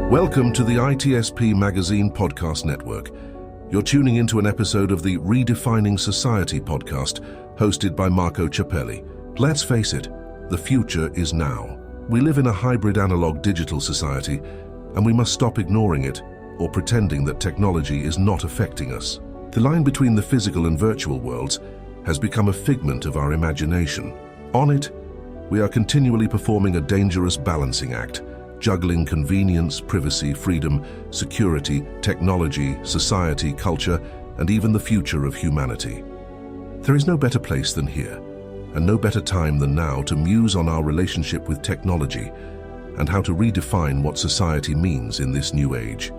Welcome to the ITSP Magazine Podcast Network. You're tuning into an episode of the Redefining Society podcast, hosted by Marco Ciappelli. Let's face it, the future is now. We live in a hybrid analog-digital society, and we must stop ignoring it or pretending that technology is not affecting us. The line between the physical and virtual worlds has become a figment of our imagination. On it, we are continually performing a dangerous balancing act, juggling convenience, privacy, freedom, security, technology, society, culture, and even the future of humanity. There is no better place than here, and no better time than now to muse on our relationship with technology and how to redefine what society means in this new age.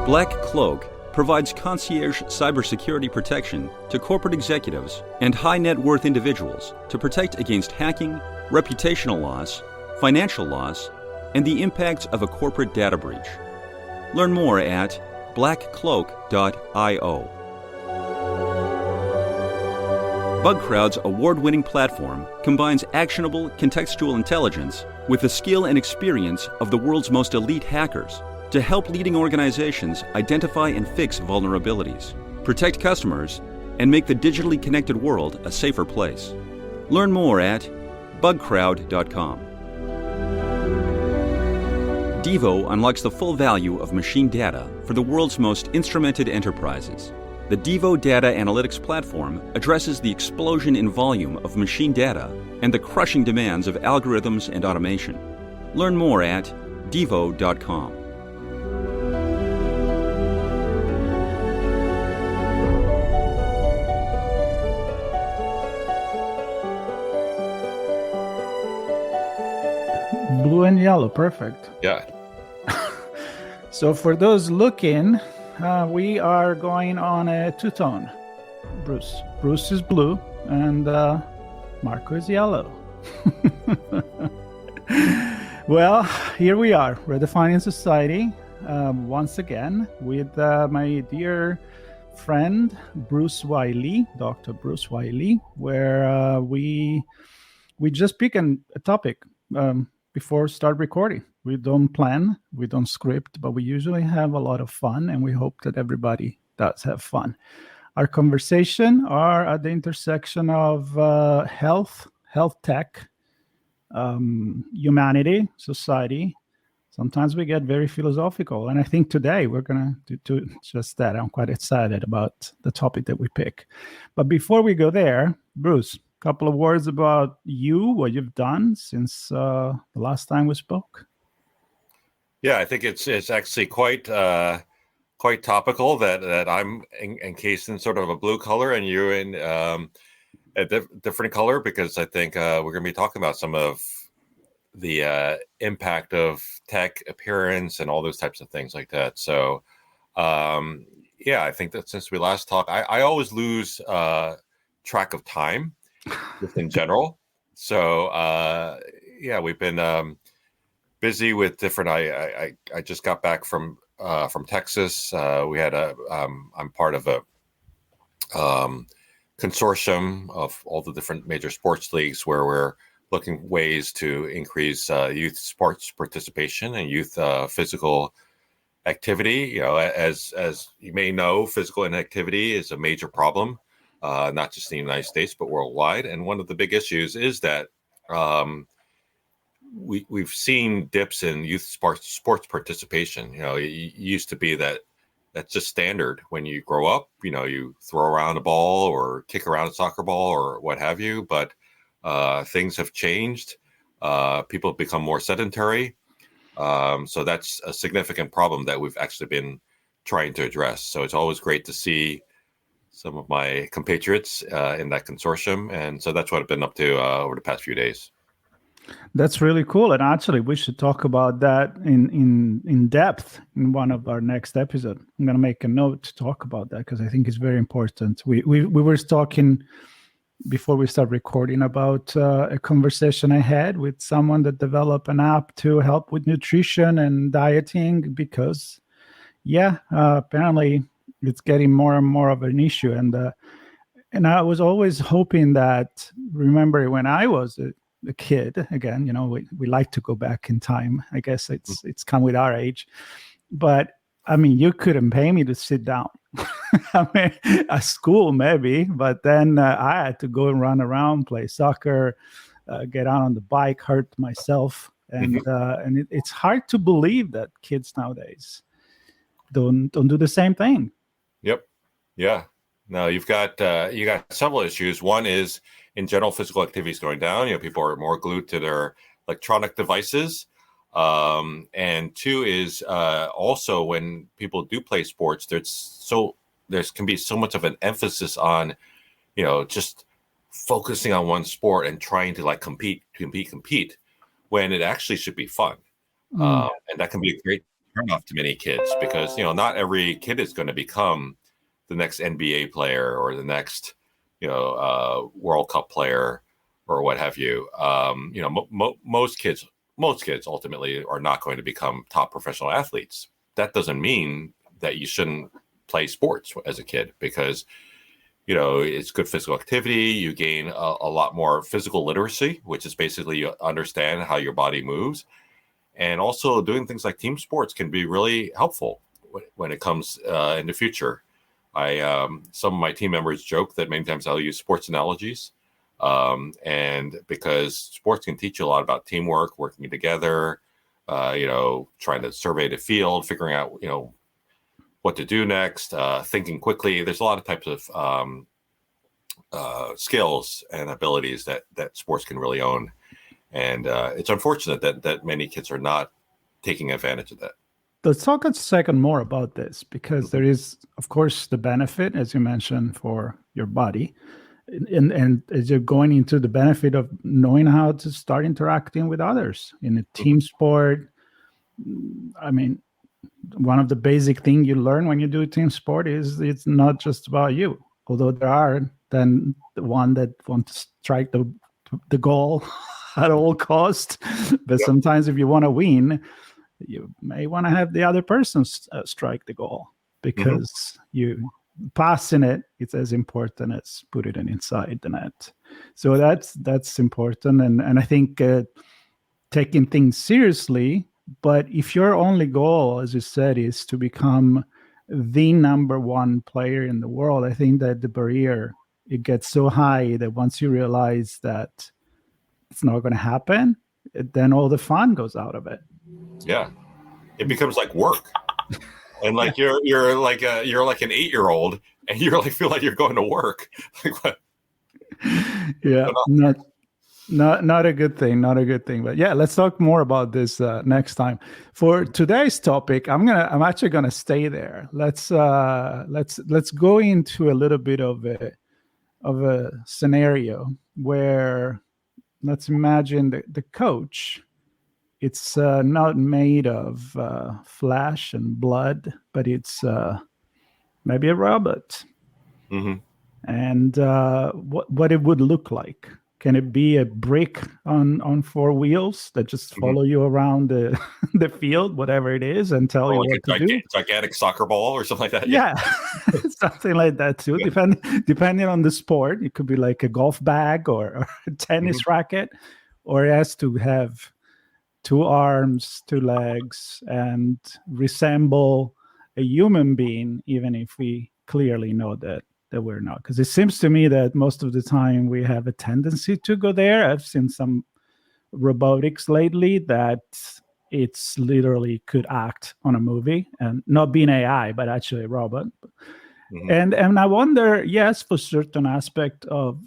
Black Cloak provides concierge cybersecurity protection to corporate executives and high-net-worth individuals to protect against hacking, reputational loss, financial loss, and the impacts of a corporate data breach. Learn more at blackcloak.io. BugCrowd's award-winning platform combines actionable contextual intelligence with the skill and experience of the world's most elite hackers to help leading organizations identify and fix vulnerabilities, protect customers, and make the digitally connected world a safer place. Learn more at bugcrowd.com. Devo unlocks the full value of machine data for the world's most instrumented enterprises. The Devo Data Analytics Platform addresses the explosion in volume of machine data and the crushing demands of algorithms and automation. Learn more at devo.com. Blue and yellow, perfect. Yeah. So for those looking, we are going on a two-tone. Bruce is blue, and Marco is yellow. Well, here we are, Redefining Society, once again, with my dear friend, Bruce Wiley, Dr. Bruce Wiley, where we just pick a topic before start recording. We don't plan, we don't script, but we usually have a lot of fun, and we hope that everybody does have fun. Our conversation are at the intersection of health tech, humanity, society. Sometimes we get very philosophical, and I think today we're going to do just that. I'm quite excited about the topic that we pick. But before we go there, Bruce, couple of words about you, what you've done since the last time we spoke. Yeah, I think it's actually quite topical that I'm encased in sort of a blue color and you're in a different color, because I think we're going to be talking about some of the impact of tech appearance and all those types of things like that. So yeah, I think that since we last talked, I always lose track of time just in general. So yeah, we've been busy with different. I just got back from Texas. We had I'm part of a consortium of all the different major sports leagues where we're looking ways to increase youth sports participation and youth physical activity. You know, as you may know, physical inactivity is a major problem. Not just in the United States, but worldwide. And one of the big issues is that we've seen dips in youth sports participation. You know, it used to be that that's just standard when you grow up. You know, you throw around a ball or kick around a soccer ball or what have you. But things have changed. People have become more sedentary. So that's a significant problem that we've actually been trying to address. So it's always great to see some of my compatriots in that consortium. And so that's what I've been up to over the past few days. That's really cool. And actually, we should talk about that in depth in one of our next episodes. I'm going to make a note to talk about that because I think it's very important. We were talking before we start recording about a conversation I had with someone that developed an app to help with nutrition and dieting because, apparently it's getting more and more of an issue. And I was always hoping that, remember when I was a kid again, we like to go back in time. I guess it's come with our age. But I mean, you couldn't pay me to sit down. I mean, at school maybe, but then I had to go and run around, play soccer, get out on the bike, hurt myself, and it's hard to believe that kids nowadays don't do the same thing. Yep. Yeah. No, you got several issues. One is in general physical activities going down. People are more glued to their electronic devices. And two is also when people do play sports, there can be so much of an emphasis on, just focusing on one sport and trying to like compete, when it actually should be fun. And that can be a great turnoff to many kids because, not every kid is going to become the next NBA player or the next, World Cup player or what have you. Most kids ultimately are not going to become top professional athletes. That doesn't mean that you shouldn't play sports as a kid because, it's good physical activity. You gain a lot more physical literacy, which is basically you understand how your body moves. And also doing things like team sports can be really helpful when it comes in the future. Some of my team members joke that many times I'll use sports analogies. And because sports can teach you a lot about teamwork, working together, trying to survey the field, figuring out, what to do next, thinking quickly. There's a lot of types of skills and abilities that sports can really own. And it's unfortunate that many kids are not taking advantage of that. Let's talk a second more about this because there is, of course, the benefit, as you mentioned, for your body. And as you're going into the benefit of knowing how to start interacting with others in a team sport. I mean, one of the basic things you learn when you do a team sport is it's not just about you. Although there are then the one that want to strike the goal at all cost. But sometimes if you want to win, you may want to have the other person strike the goal because you passing it's as important as putting it inside the net. So that's important. And I think taking things seriously, but if your only goal, as you said, is to become the number one player in the world, I think that the barrier, it gets so high that once you realize that it's not going to happen, then all the fun goes out of it. Yeah. It becomes like work. And like you're like an 8-year-old and you're like feel like you're going to work. Like what? Yeah, not a good thing. Not a good thing. But yeah, let's talk more about this next time. For today's topic, I'm actually gonna stay there. Let's go into a little bit of a scenario where let's imagine the coach. It's not made of flesh and blood, but it's maybe a robot. And what it would look like. Can it be a brick on 4 wheels that just follow you around the field, whatever it is, and tell you what to do? Gigantic soccer ball or something like that? Yeah, something like that too. Yeah. Depending on the sport, it could be like a golf bag or a tennis racket, or it has to have 2 arms, 2 legs, and resemble a human being, even if we clearly know that we're not. Because it seems to me that most of the time we have a tendency to go there. I've seen some robotics lately that it's literally could act on a movie and not being AI, but actually a robot. And I wonder, yes, for certain aspect of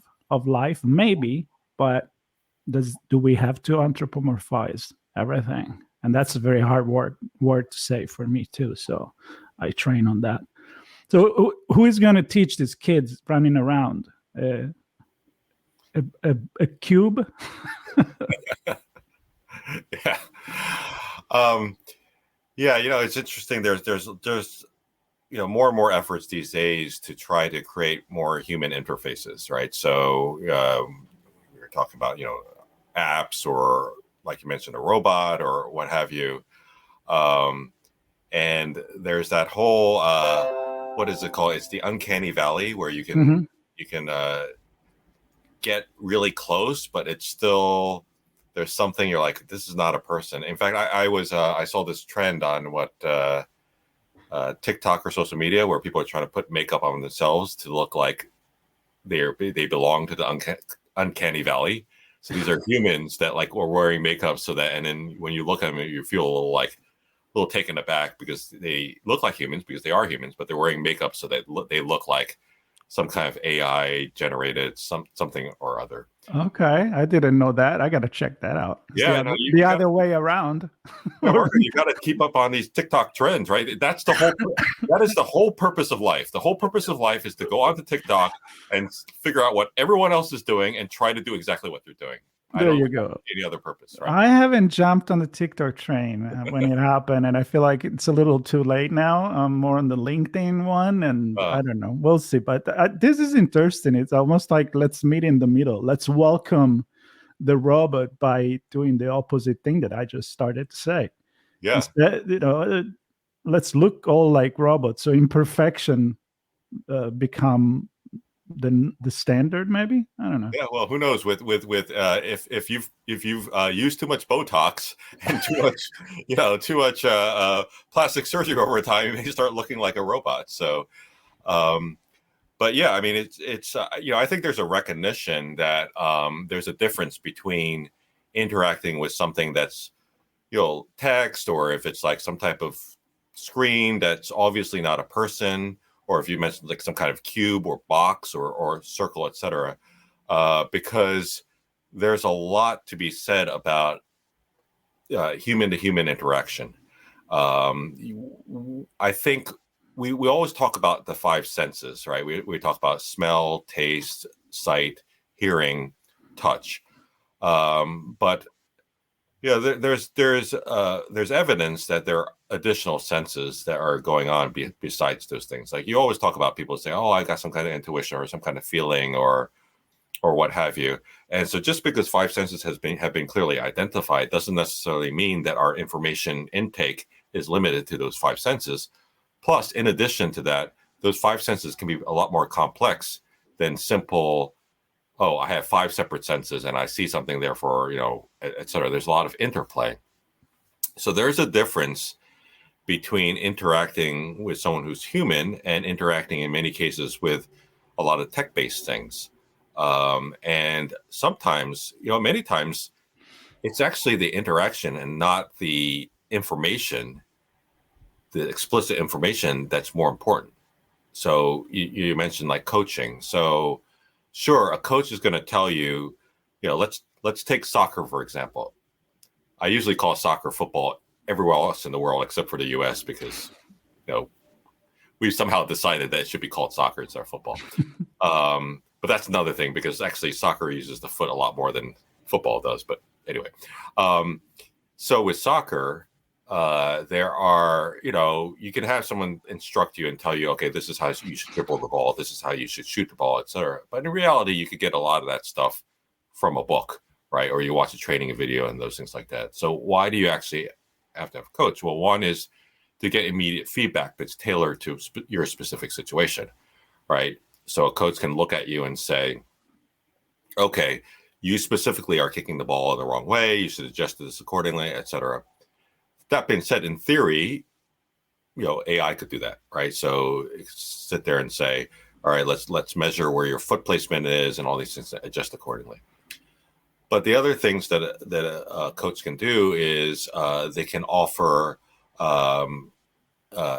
life, maybe, but do we have to anthropomorphize everything? And that's a very hard word to say for me too. So I train on that. So who is going to teach these kids running around? A cube? Yeah. It's interesting. There's more and more efforts these days to try to create more human interfaces, right? So we were talking about, apps or like you mentioned, a robot or what have you. And there's that whole, what is it called? It's the uncanny valley where you can get really close, but it's still, there's something you're like, this is not a person. In fact, I saw this trend on TikTok or social media where people are trying to put makeup on themselves to look like they belong to the uncanny valley. So these are humans that like were wearing makeup so that, and then when you look at them, you feel a little taken aback because they look like humans because they are humans, but they're wearing makeup so that they look like some kind of AI generated something or other. Okay, I didn't know that. I got to check that out. It's Yeah, the other way around. Yeah, Marco, you got to keep up on these TikTok trends, right? That is the whole purpose of life. The whole purpose of life is to go onto TikTok and figure out what everyone else is doing and try to do exactly what they're doing. There you go. Any other purpose, right? I haven't jumped on the TikTok train when it happened, and I feel like it's a little too late now. I'm more on the LinkedIn one, and I don't know. We'll see. But this is interesting. It's almost like let's meet in the middle. Let's welcome the robot by doing the opposite thing that I just started to say. Yeah. Instead, let's look all like robots. So imperfection become the standard, maybe. I don't know. Yeah, well, who knows? With if you've used too much Botox and too much plastic surgery over time, you may start looking like a robot. So, but yeah, I mean, it's I think there's a recognition that there's a difference between interacting with something that's text, or if it's like some type of screen that's obviously not a person, or if you mentioned like some kind of cube or box or circle, etc., because there's a lot to be said about human-to-human interaction. I think we always talk about the five senses, right? We talk about smell, taste, sight, hearing, touch, but there's evidence that there are additional senses that are going on besides those things. Like you always talk about people saying, "Oh, I got some kind of intuition or some kind of feeling or what have you." And so, just because five senses have been clearly identified doesn't necessarily mean that our information intake is limited to those five senses. Plus, in addition to that, those five senses can be a lot more complex than simple, oh, I have five separate senses and I see something, therefore, et cetera. There's a lot of interplay. So there's a difference between interacting with someone who's human and interacting in many cases with a lot of tech-based things. And sometimes, many times, it's actually the interaction and not the information, the explicit information that's more important. So you mentioned like coaching. So sure, a coach is going to tell you, let's take soccer, for example. I usually call soccer football everywhere else in the world except for the US because, we've somehow decided that it should be called soccer instead of football. But that's another thing because actually soccer uses the foot a lot more than football does. But anyway, so with soccer, there are, you can have someone instruct you and tell you, okay, this is how you should dribble the ball. This is how you should shoot the ball, etc. But in reality, you could get a lot of that stuff from a book, right? Or you watch a training video and those things like that. So why do you actually have to have a coach? Well, one is to get immediate feedback that's tailored to your specific situation, right? So a coach can look at you and say, okay, you specifically are kicking the ball the wrong way. You should adjust this accordingly, etc. That being said, in theory, AI could do that, right? So sit there and say, all right, let's measure where your foot placement is and all these things, adjust accordingly. But the other things that a coach can do is they can offer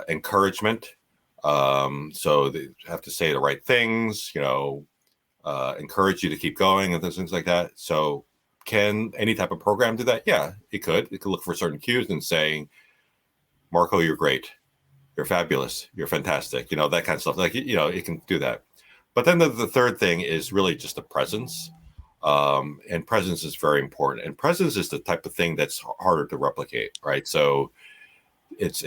encouragement. So they have to say the right things, encourage you to keep going and those things like that. So can any type of program do that? Yeah, it could. It could look for certain cues and saying, Marco, you're great. You're fabulous. You're fantastic. That kind of stuff. Like, it can do that. But then the third thing is really just the presence. And presence is very important. And presence is the type of thing that's harder to replicate, right? So it's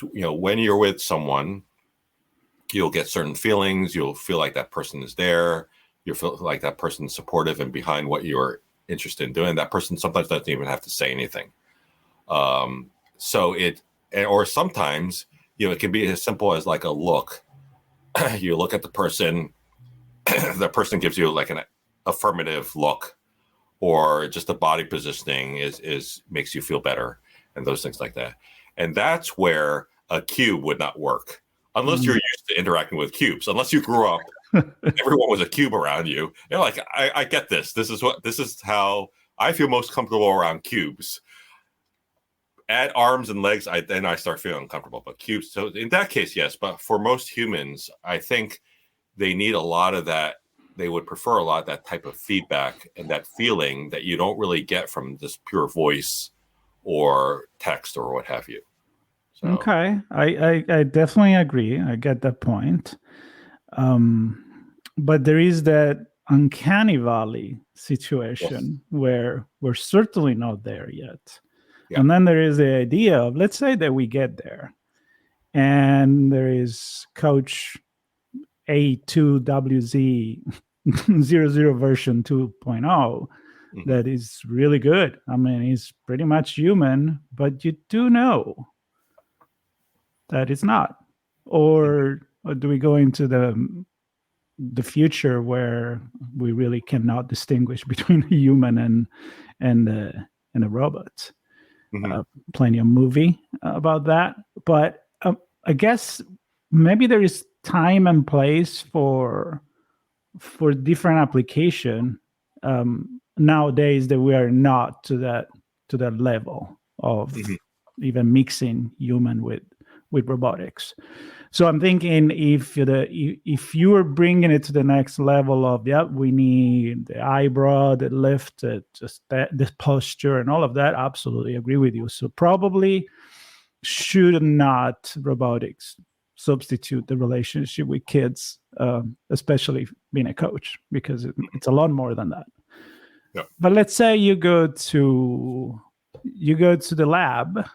when you're with someone, you'll get certain feelings. You'll feel like that person is there. You feel like that person's supportive and behind what you're interested in doing. That person sometimes doesn't even have to say anything. Or sometimes, it can be as simple as like a look. You look at the person the person gives you like an affirmative look, or just the body positioning is makes you feel better, and those things like that. And that's where a cube would not work unless you're used to interacting with cubes. Unless you grew up, everyone was a cube around you. You're like, I get this. This is how I feel most comfortable around cubes. Add arms and legs, then I start feeling uncomfortable. But cubes, so in that case, yes. But for most humans, I think they need a lot of that. They would prefer a lot of that type of feedback and that feeling that you don't really get from just pure voice or text or what have you. So. Okay, I definitely agree. I get that point. But there is that uncanny valley situation where we're certainly not there yet. Yeah. And then there is the idea of, let's say that we get there, and there is Coach A2WZ 00 version 2.0 that is really good. I mean, he's pretty much human, but you do know that it's not. Or do we go into the future where we really cannot distinguish between a human and a robot? Plenty of movie about that, but I guess maybe there is time and place for different application nowadays that we are not to that level of even mixing human with robotics. So I'm thinking if you are bringing it to the next level of we need the eyebrow, the lift, just the posture and all of that, absolutely agree with you. So probably should not robotics substitute the relationship with kids, especially being a coach, because it's a lot more than that. Yeah. But let's say you go to the lab.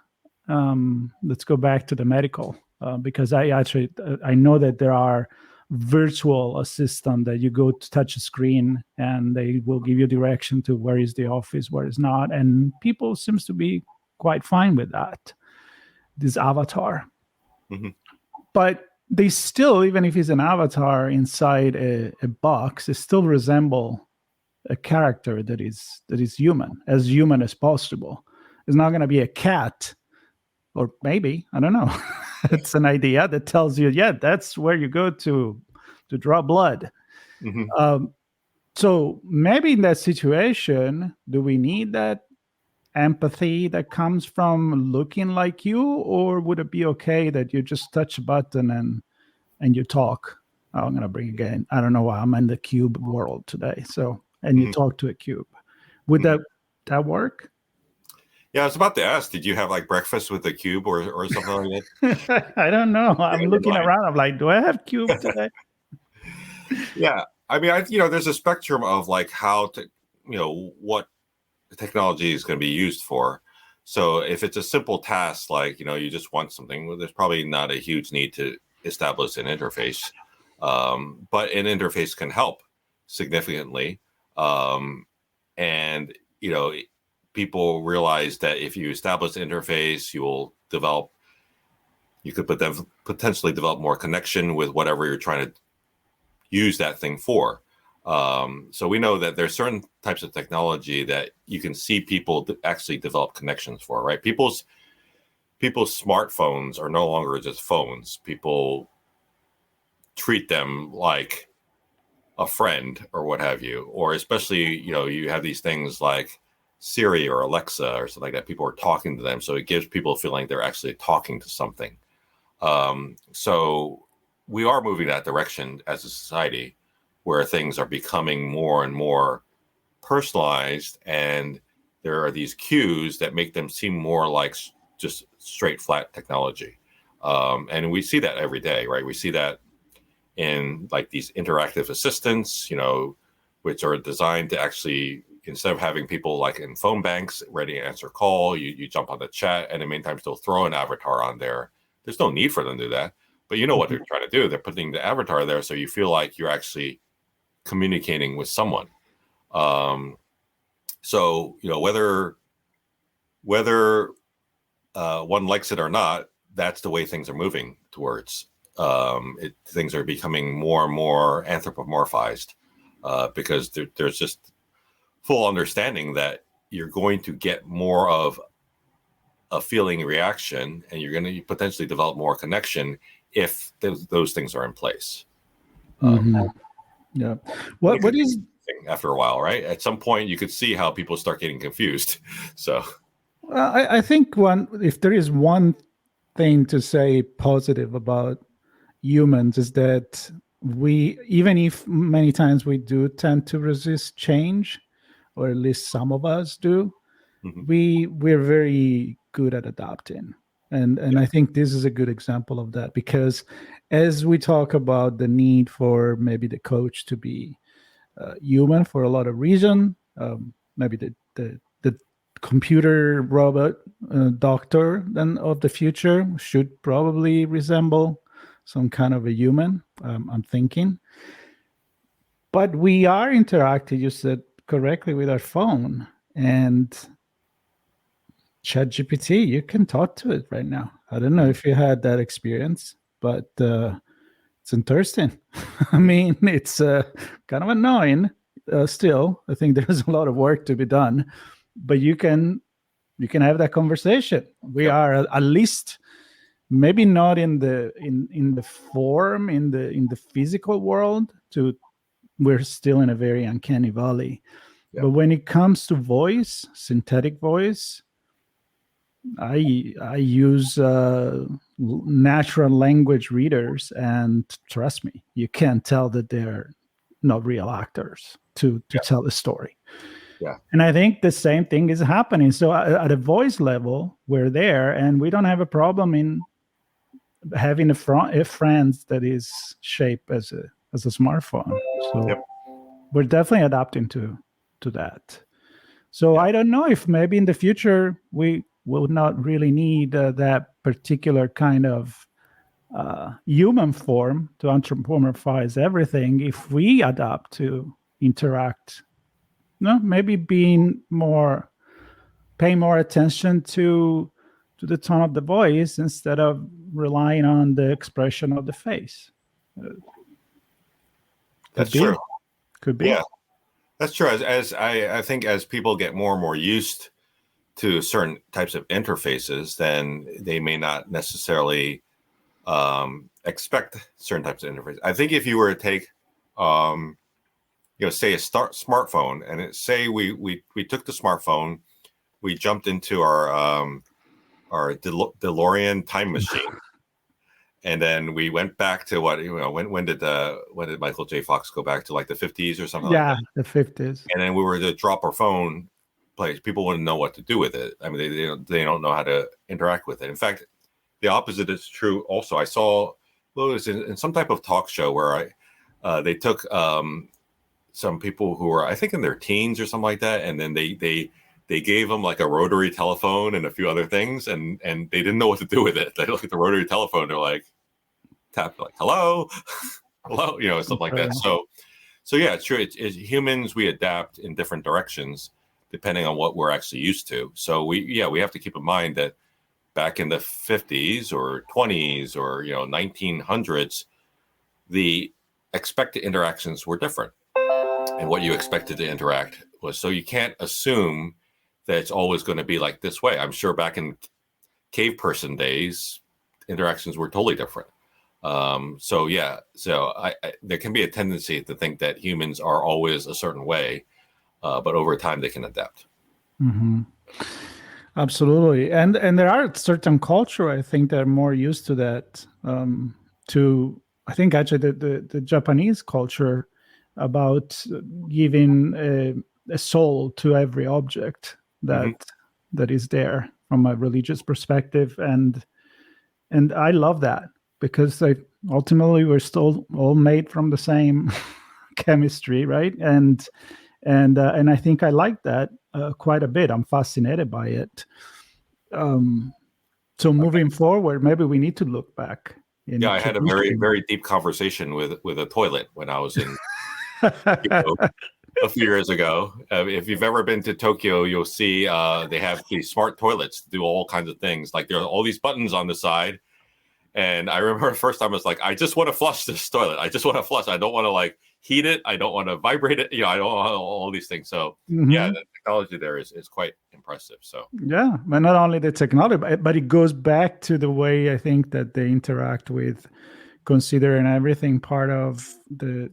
Let's go back to the medical, because I know that there are virtual assistant that you go to touch a screen and they will give you direction to where is the office, where is not, and people seems to be quite fine with that. This avatar. But they still, even if it's an avatar inside a box, it still resemble a character that is human as possible. It's not going to be a cat, or maybe, I don't know. It's an idea that tells you, that's where you go to draw blood. So maybe in that situation, do we need that empathy that comes from looking like you, or would it be okay that you just touch a button and you talk? I'm going to bring again, I don't know why I'm in the cube world today. So, and you talk to a cube. Would that work? Yeah, I was about to ask, did you have like breakfast with a cube or something like that? I don't know. I'm looking around. I'm like, do I have cube today? Yeah. I mean, there's a spectrum of like how to, what technology is going to be used for. So if it's a simple task, like, you just want something, well, there's probably not a huge need to establish an interface. But an interface can help significantly. And, people realize that if you establish an interface, you could potentially develop more connection with whatever you're trying to use that thing for. So we know that there's certain types of technology that you can see people actually develop connections for, right? People's smartphones are no longer just phones. People treat them like a friend or what have you, or especially, you have these things like Siri or Alexa or something like that. People are talking to them. So it gives people a feeling they're actually talking to something. So we are moving that direction as a society, where things are becoming more and more personalized, and there are these cues that make them seem more like just straight flat technology. And we see that every day, right? We see that in like these interactive assistants, which are designed to actually, instead of having people like in phone banks ready to answer call, you jump on the chat, and in many times they'll throw an avatar on there. There's no need for them to do that, but you know what they're trying to do. They're putting the avatar there so you feel like you're actually communicating with someone. So, whether one likes it or not, that's the way things are moving towards. things are becoming more and more anthropomorphized because there's just full understanding that you're going to get more of a feeling reaction, and you're going to potentially develop more connection if those things are in place. Yeah. What is after a while, right? At some point, you could see how people start getting confused. So, I think if there is one thing to say positive about humans is that even if many times we do tend to resist change, or at least some of us do, we're very good at adapting. And I think this is a good example of that, because as we talk about the need for maybe the coach to be human for a lot of reason, maybe the computer robot doctor then of the future should probably resemble some kind of a human, I'm thinking. But we are interacting, you said correctly, with our phone, and ChatGPT, you can talk to it right now. I don't know if you had that experience, but it's interesting. I mean, it's kind of annoying still. I think there's a lot of work to be done, but you can have that conversation. We are at least maybe not in the form in the physical world. We're still in a very uncanny valley. But when it comes to voice, synthetic voice, I use natural language readers, and trust me, you can't tell that they're not real actors to tell the story. Yeah. And I think the same thing is happening. So at a voice level, we're there, and we don't have a problem in having a friend that is shaped as a smartphone. So we're definitely adapting to that. So I don't know if maybe in the future we will not really need that particular kind of human form to anthropomorphize everything if we adapt to interact. No, maybe paying more attention to the tone of the voice instead of relying on the expression of the face. That's true. Could be. Yeah, that's true. As I think as people get more and more used to certain types of interfaces, then they may not necessarily expect certain types of interfaces. I think if you were to take, say a smartphone, and say we took the smartphone, we jumped into our DeLorean time machine, and then we went back to when did Michael J. Fox go back to, like the 50s or something? Yeah, like that? The 50s. And then we were to drop our phone place, people wouldn't know what to do with it. I mean, they don't know how to interact with it. In fact, the opposite is true also. I saw it was in some type of talk show where they took some people who were, I think, in their teens or something like that, and then they gave them like a rotary telephone and a few other things, and they didn't know what to do with it. They look at the rotary telephone, they're like, tap, like, hello, hello, stuff like that. So yeah, it's true. It's humans, we adapt in different directions depending on what we're actually used to. So we have to keep in mind that back in the 50s or 20s or 1900s, the expected interactions were different, and what you expected to interact was. So you can't assume that it's always going to be like this way. I'm sure back in cave person days, interactions were totally different. So there can be a tendency to think that humans are always a certain way, but over time they can adapt. Mm-hmm. Absolutely, and there are certain culture, I think, that are more used to that. I think actually the Japanese culture about giving a soul to every object that is there from a religious perspective, and I love that, because ultimately we're still all made from the same chemistry, right? And I think I like that quite a bit. I'm fascinated by it. So moving forward, maybe we need to look back. I had a very, very deep conversation with a toilet when I was in a few years ago. If you've ever been to Tokyo, you'll see they have these smart toilets to do all kinds of things. Like there are all these buttons on the side, And I remember the first time I was like, I just want to flush this toilet. I just want to flush. I don't want to like heat it. I don't want to vibrate it. I don't want all these things. So yeah, the technology there is quite impressive. So yeah, but not only the technology, but it goes back to the way I think that they interact with considering everything part of the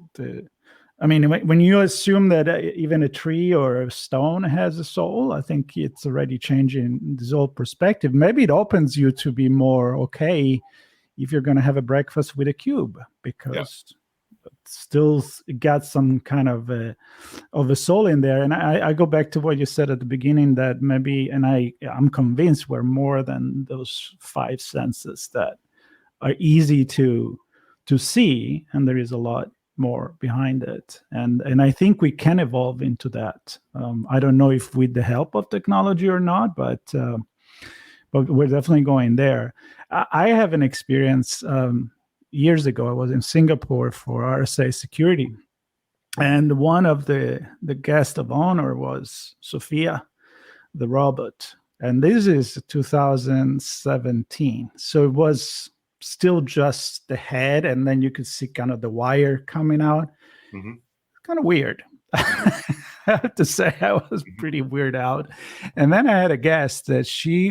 I mean, when you assume that even a tree or a stone has a soul, I think it's already changing this whole perspective. Maybe it opens you to be more okay if you're going to have a breakfast with a cube, because it still got some kind of a soul in there. And I go back to what you said at the beginning, that maybe, and I'm convinced we're more than those five senses that are easy to see, and there is a lot more behind it, and I think we can evolve into that. I don't know if with the help of technology or not, but we're definitely going there. I have an experience. Years ago, I was in Singapore for RSA security, and one of the guest of honor was Sophia, the robot, and this is 2017, so it was still just the head, and then you could see kind of the wire coming out. Kind of weird. I have to say, I was pretty weird out. And then I had a guest that she's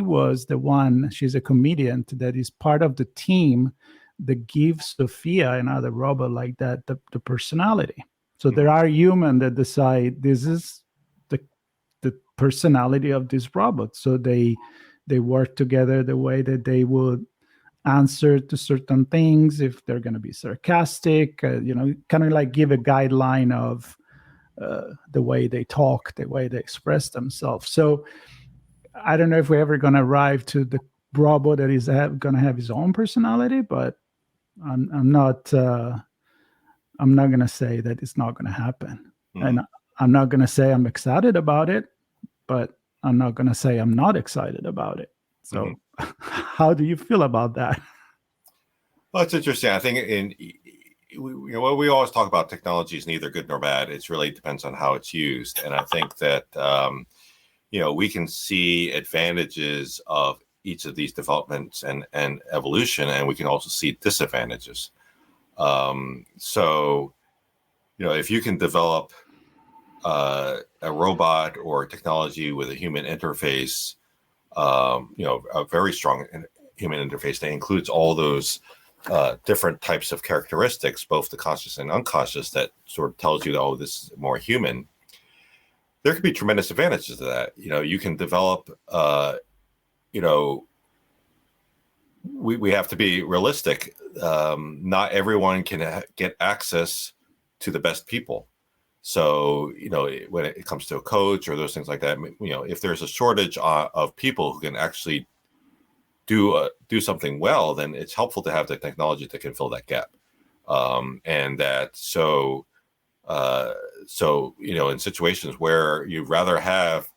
a comedian that is part of the team that gives Sophia, another robot like that, the personality. So there are humans that decide this is the personality of this robot. So they work together the way that they would answer to certain things, if they're going to be sarcastic, kind of like give a guideline of the way they talk, the way they express themselves. So I don't know if we're ever going to arrive to the robot that is going to have his own personality, but I'm not going to say that it's not going to happen. And I'm not going to say I'm excited about it, but I'm not going to say I'm not excited about it. So how do you feel about that? Well, it's interesting. I think we always talk about technology is neither good nor bad. It really depends on how it's used. And I think that, we can see advantages of each of these developments and evolution, and we can also see disadvantages. So, if you can develop a robot or technology with a human interface, a very strong human interface that includes all those different types of characteristics, both the conscious and unconscious, that sort of tells you, oh, this is more human. There could be tremendous advantages to that. You can develop, we have to be realistic. Not everyone can get access to the best people. So, when it comes to a coach or those things like that, if there's a shortage of people who can actually do something well, then it's helpful to have the technology that can fill that gap. And that, so, in situations where you'd rather have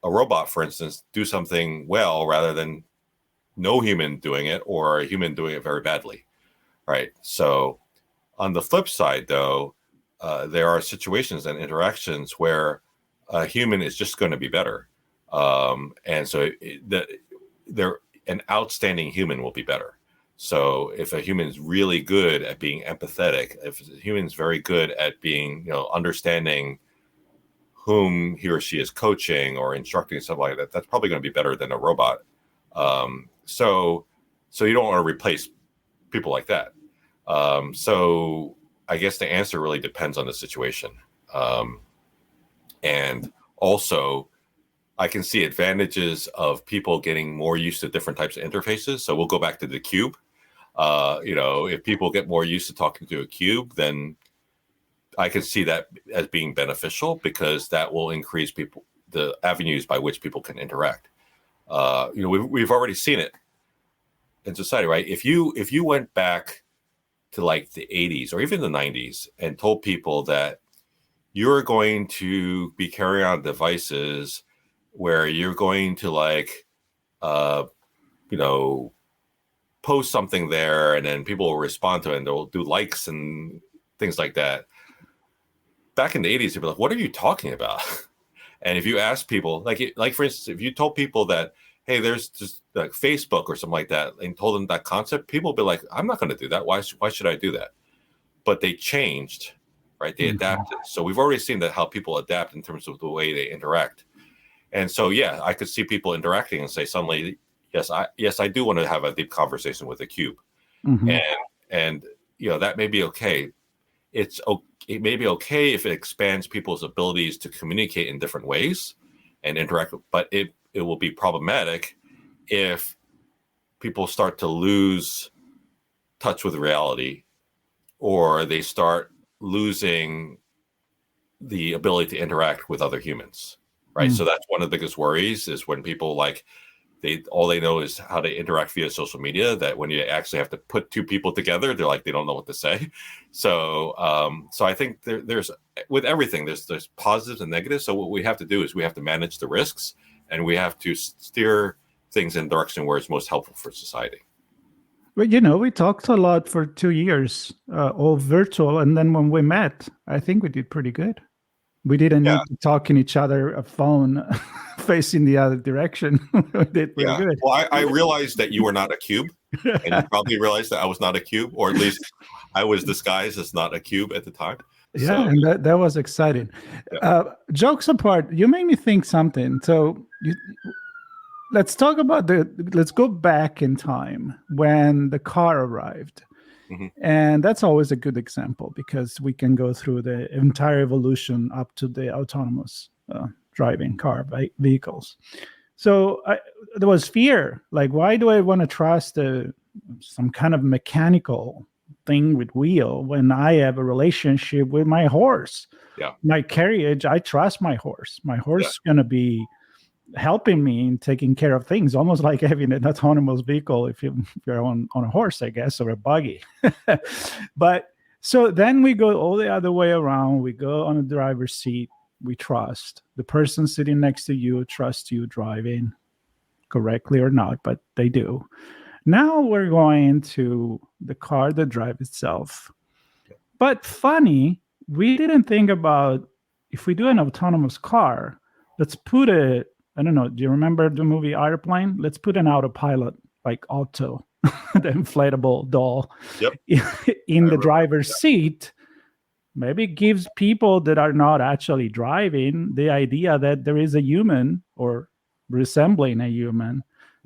a robot, for instance, do something well rather than no human doing it, or a human doing it very badly. Right. So on the flip side, though, there are situations and interactions where a human is just going to be better. And so an outstanding human will be better. So if a human is really good at being empathetic, if a human is very good at being, understanding whom he or she is coaching or instructing, something like that, that's probably going to be better than a robot. So you don't want to replace people like that. So I guess the answer really depends on the situation. And also, I can see advantages of people getting more used to different types of interfaces. So we'll go back to the cube. If people get more used to talking to a cube, then I can see that as being beneficial, because that will increase the avenues by which people can interact. We've already seen it in society, right? If you went back to like the 80s or even the 90s and told people that you're going to be carrying on devices where you're going to post something there, and then people will respond to it and they'll do likes and things like that. Back in the 80s, they'd be like, what are you talking about? And if you ask people, like for instance, if you told people that, hey, there's just like Facebook or something like that, and told them that concept, people will be like, I'm not going to do that. Why should I do that? But they changed, right? They adapted. So we've already seen that how people adapt in terms of the way they interact. And so, yeah, I could see people interacting and say suddenly, yes, I do want to have a deep conversation with a cube. And that may be okay. It may be okay if it expands people's abilities to communicate in different ways and interact, but it will be problematic if people start to lose touch with reality, or they start losing the ability to interact with other humans, right? So that's one of the biggest worries, is when people all they know is how to interact via social media, that when you actually have to put two people together, they're like, they don't know what to say. So I think there's with everything, there's positives and negatives. So what we have to do is we have to manage the risks, and we have to steer things in the direction where it's most helpful for society. But we talked a lot for 2 years, all virtual, and then when we met, I think we did pretty good. We didn't need to talk in each other a phone facing the other direction. We did pretty good. Well, I realized that you were not a cube, and you probably realized that I was not a cube, or at least I was disguised as not a cube at the time. Yeah, and that was exciting. Yeah. Jokes apart, you made me think something. So let's talk about let's go back in time when the car arrived. And that's always a good example, because we can go through the entire evolution up to the autonomous driving car vehicles. So there was fear. Like, why do I want to trust some kind of mechanical thing with wheel when I have a relationship with my horse? Yeah. My carriage, I trust my horse. My horse is going to be helping me in taking care of things, almost like having an autonomous vehicle if you're on a horse, I guess, or a buggy. But so then we go all the other way around. We go on the driver's seat. We trust the person sitting next to you, trust you driving correctly or not, but they do. Now we're going to the car that drives itself. But funny, we didn't think about, if we do an autonomous car, let's put I don't know, do you remember the movie Airplane? Let's put an autopilot, like Otto, the inflatable doll, in the driver's seat. Maybe it gives people that are not actually driving the idea that there is a human, or resembling a human,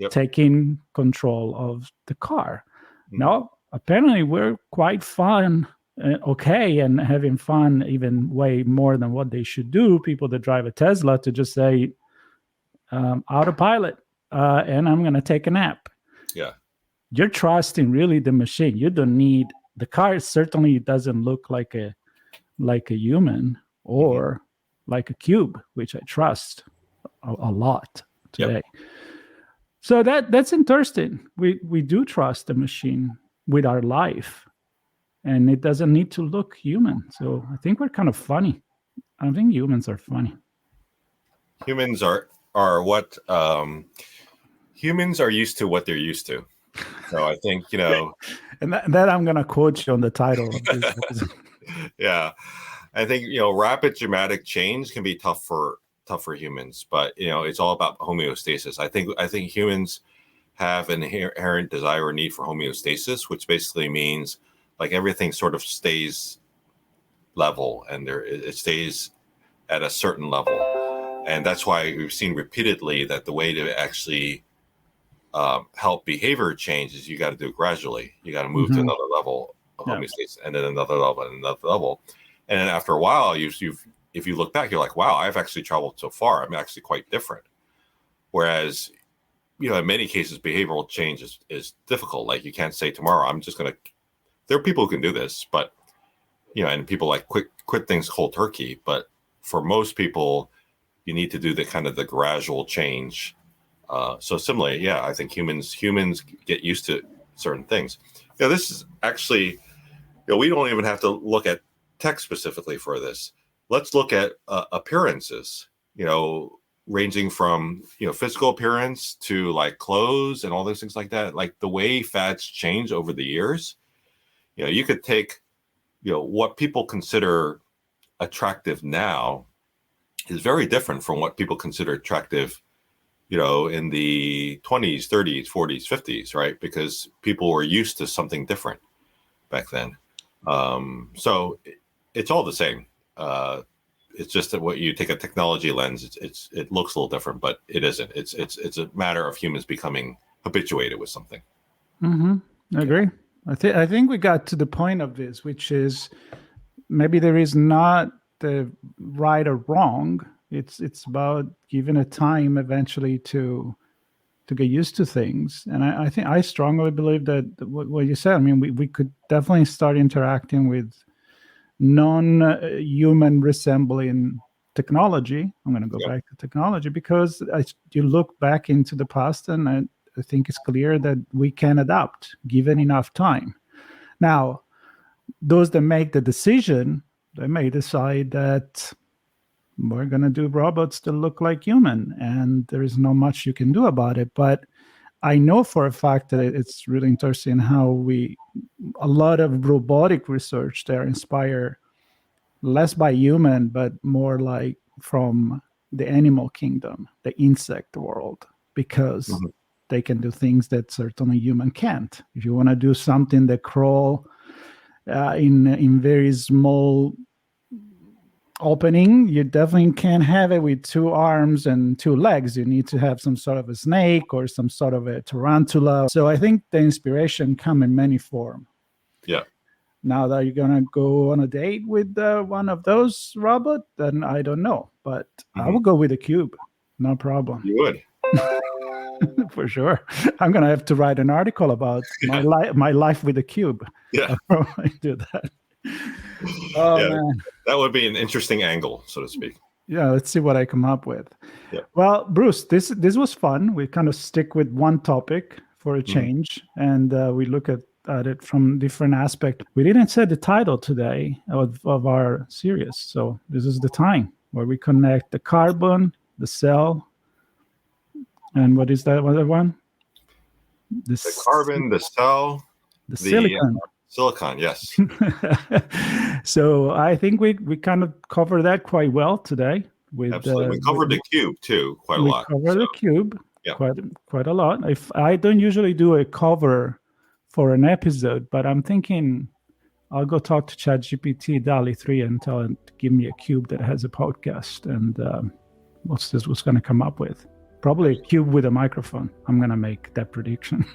taking control of the car. Now, apparently we're quite fun, and having fun even way more than what they should do. People that drive a Tesla to just say, autopilot, and I'm going to take a nap. Yeah. You're trusting really the machine. You don't need the car. Certainly doesn't look like a human or like a cube, which I trust a lot today. So that's interesting. We do trust the machine with our life, and it doesn't need to look human. So I think we're kind of funny. I think humans are funny. Humans are what humans are used to what they're used to. So I think, and that I'm going to quote you on the title of this episode. Yeah. I think, rapid dramatic change can be tough for humans, but it's all about homeostasis. I think humans have an inherent desire or need for homeostasis, which basically means like everything sort of stays level, and it stays at a certain level. And that's why we've seen repeatedly that the way to actually help behavior change is you got to do it gradually. You got to move to another level of homeostasis, and then another level, and another level. And then after a while, if you look back, you're like, wow, I've actually traveled so far. I'm actually quite different. Whereas, in many cases, behavioral change is difficult. Like, you can't say tomorrow, I'm just going to, there are people who can do this, but, and people like quit things cold turkey. But for most people, you need to do the gradual change. So similarly, I think humans get used to certain things. This is actually, we don't even have to look at tech specifically for this. Let's look at appearances, ranging from, physical appearance to like clothes and all those things like that. Like the way fads change over the years, you could take, what people consider attractive now is very different from what people consider attractive, in the 20s, 30s, 40s, 50s, right? Because people were used to something different back then. So it's all the same. It's just that what you take a technology lens, it looks a little different, but it isn't. It's a matter of humans becoming habituated with something. I agree. I think we got to the point of this, which is maybe there is not the right or wrong. It's about giving it time eventually to get used to things. And I think I strongly believe that what you said, I mean, we could definitely start interacting with non-human resembling technology. I'm going to go back to technology because you look back into the past and I think it's clear that we can adapt given enough time. Now, those that make the decision, they may decide that we're going to do robots that look like human, and there is not much you can do about it. But I know for a fact that it's really interesting how a lot of robotic research there inspire less by human, but more like from the animal kingdom, the insect world, because they can do things that certainly human can't. If you want to do something that crawl in very small opening, you definitely can't have it with 2 arms and 2 legs. You need to have some sort of a snake or some sort of a tarantula. So I think the inspiration come in many forms. Yeah. Now that you're going to go on a date with one of those robots, then I don't know. But I will go with a cube. No problem. You would. For sure. I'm going to have to write an article about my life with a cube. Yeah. I'll probably do that. Oh, yeah, man. That would be an interesting angle, so to speak. Yeah, let's see what I come up with. Yeah. Well, Bruce, this was fun. We kind of stick with one topic for a change, and we look at it from different aspects. We didn't set the title today of our series, so this is the time where we connect the carbon, the cell, and what is that other one? The carbon, the cell, the silicon. Silicon, yes. So I think we kind of covered that quite well today. Absolutely. We covered the cube too, quite a lot. We covered the cube quite a lot. If I don't usually do a cover for an episode, but I'm thinking I'll go talk to ChatGPT DALL-E 3 and tell him to give me a cube that has a podcast, and what's going to come up with. Probably a cube with a microphone. I'm going to make that prediction.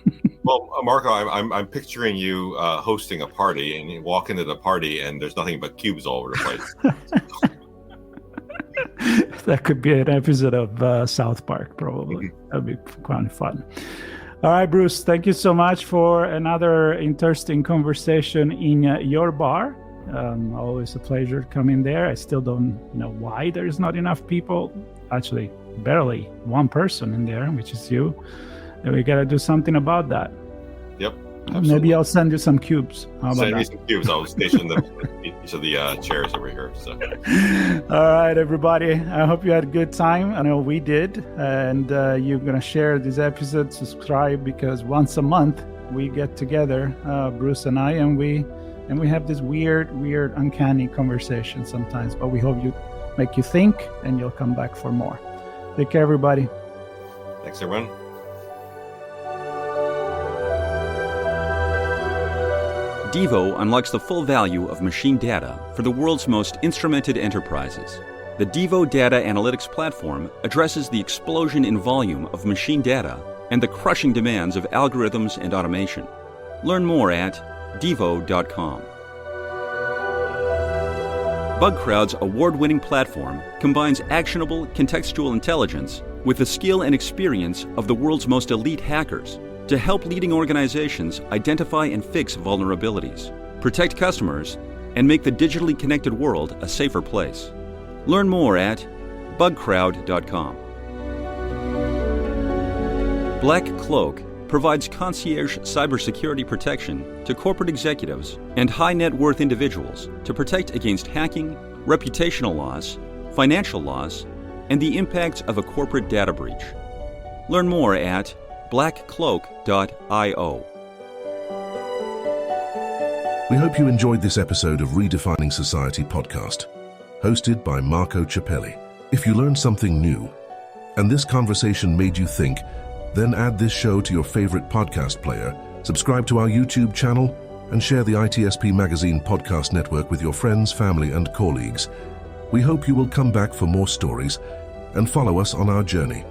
Well, Marco, I'm picturing you hosting a party, and you walk into the party, and there's nothing but cubes all over the place. That could be an episode of South Park, probably. That'd be quite fun. All right, Bruce, thank you so much for another interesting conversation in your bar. Always a pleasure coming there. I still don't know why there's not enough people. Actually, barely one person in there, which is you. And we got to do something about that. Yep. Absolutely. Maybe I'll send you some cubes. How about send me some cubes. I'll station them each of the chairs over here. So. All right, everybody. I hope you had a good time. I know we did. And you're going to share this episode, subscribe, because once a month we get together, Bruce and I, and we have this weird, uncanny conversation sometimes. But we hope you make you think, and you'll come back for more. Take care, everybody. Thanks, everyone. Devo unlocks the full value of machine data for the world's most instrumented enterprises. The Devo Data Analytics Platform addresses the explosion in volume of machine data and the crushing demands of algorithms and automation. Learn more at devo.com. BugCrowd's award-winning platform combines actionable contextual intelligence with the skill and experience of the world's most elite hackers to help leading organizations identify and fix vulnerabilities, protect customers, and make the digitally connected world a safer place. Learn more at bugcrowd.com. Black Cloak provides concierge cybersecurity protection to corporate executives and high net worth individuals to protect against hacking, reputational loss, financial loss, and the impacts of a corporate data breach. Learn more at blackcloak.io. We hope you enjoyed this episode of Redefining Society podcast, hosted by Marco Ciappelli. If you learned something new and this conversation made you think, then add this show to your favorite podcast player, subscribe to our YouTube channel, and share the ITSP Magazine podcast network with your friends, family, and colleagues. We hope you will come back for more stories and follow us on our journey.